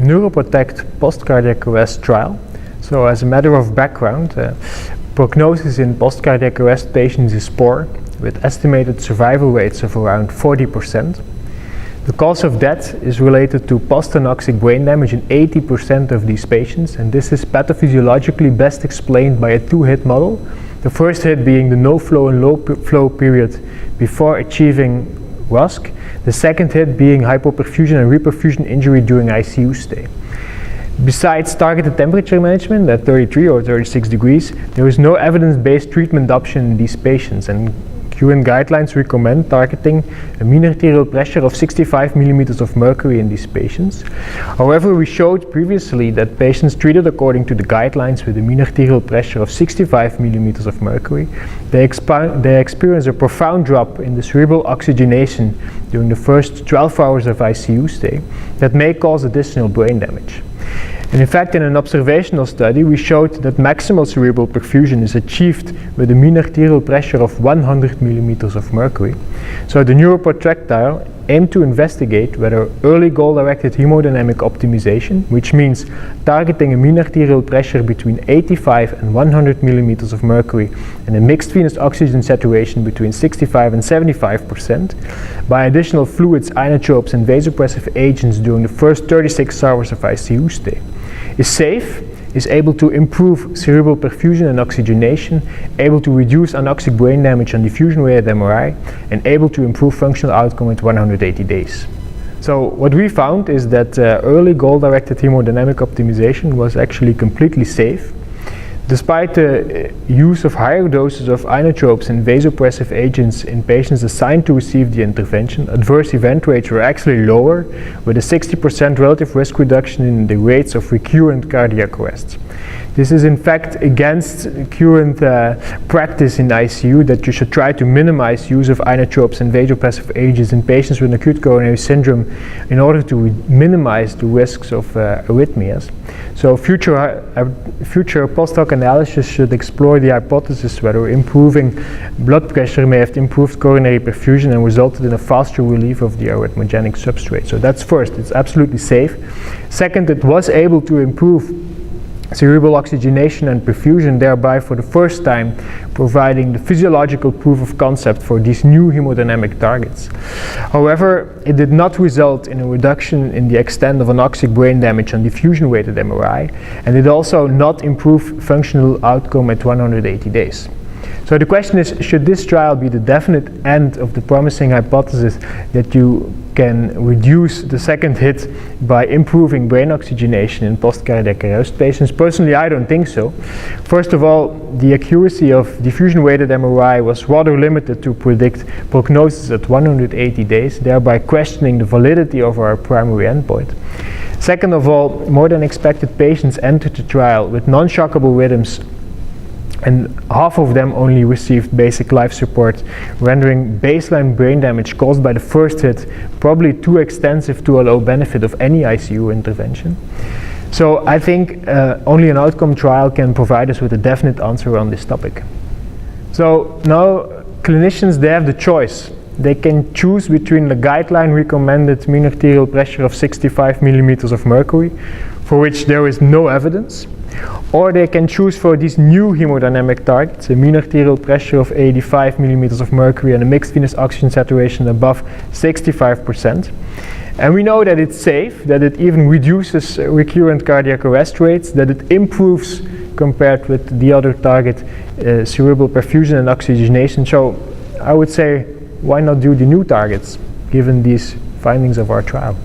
Neuroprotect post-cardiac arrest trial. So as a matter of background, prognosis in post-cardiac arrest patients is poor, with estimated survival rates of around 40%. The cause of death is related to post-anoxic brain damage in 80% of these patients, and this is pathophysiologically best explained by a two-hit model. The first hit being the no-flow and low-flow period before achieving ROSC. The second hit being hypoperfusion and reperfusion injury during ICU stay. Besides targeted temperature management at 33 or 36 degrees, there is no evidence-based treatment option in these patients, and current guidelines recommend targeting a mean arterial pressure of 65 millimeters of mercury in these patients. However, we showed previously that patients treated according to the guidelines with a mean arterial pressure of 65 millimeters of mercury, they experience a profound drop in the cerebral oxygenation during the first 12 hours of ICU stay that may cause additional brain damage. And in fact, in an observational study, we showed that maximal cerebral perfusion is achieved with a mean arterial pressure of 100 millimeters of mercury. So the Neuroprotect trial aimed to investigate whether early goal-directed hemodynamic optimization, which means targeting a mean arterial pressure between 85 and 100 millimeters of mercury and a mixed venous oxygen saturation between 65 and 75%, by additional fluids, inotropes, and vasopressive agents during the first 36 hours of ICU stay, is safe, is able to improve cerebral perfusion and oxygenation, able to reduce anoxic brain damage on diffusion-weighted MRI, and able to improve functional outcome at 180 days. So what we found is that early goal-directed hemodynamic optimization was actually completely safe. Despite the use of higher doses of inotropes and vasopressive agents in patients assigned to receive the intervention, adverse event rates were actually lower, with a 60% relative risk reduction in the rates of recurrent cardiac arrests. This is in fact against current practice in ICU that you should try to minimize use of inotropes and vasopressive agents in patients with acute coronary syndrome in order to minimize the risks of arrhythmias. So future post-hoc analysis should explore the hypothesis whether improving blood pressure may have improved coronary perfusion and resulted in a faster relief of the arrhythmogenic substrate. So that's first, it's absolutely safe. Second, it was able to improve cerebral oxygenation and perfusion, thereby for the first time providing the physiological proof of concept for these new hemodynamic targets. However, it did not result in a reduction in the extent of anoxic brain damage on diffusion-weighted MRI, and it also not improve functional outcome at 180 days. So the question is, should this trial be the definite end of the promising hypothesis that you can reduce the second hit by improving brain oxygenation in post-cardiac arrest patients? Personally, I don't think so. First of all, the accuracy of diffusion-weighted MRI was rather limited to predict prognosis at 180 days, thereby questioning the validity of our primary endpoint. Second of all, more than expected patients entered the trial with non-shockable rhythms, and half of them only received basic life support, rendering baseline brain damage caused by the first hit probably too extensive to allow benefit of any ICU intervention. So I think only an outcome trial can provide us with a definite answer on this topic. So now clinicians, they have the choice. They can choose between the guideline recommended mean arterial pressure of 65 millimeters of mercury, for which there is no evidence, or they can choose for these new hemodynamic targets, a mean arterial pressure of 85 millimeters of mercury and a mixed venous oxygen saturation above 65%. And we know that it's safe, that it even reduces recurrent cardiac arrest rates, that it improves compared with the other target, cerebral perfusion and oxygenation. So I would say, why not do the new targets, given these findings of our trial?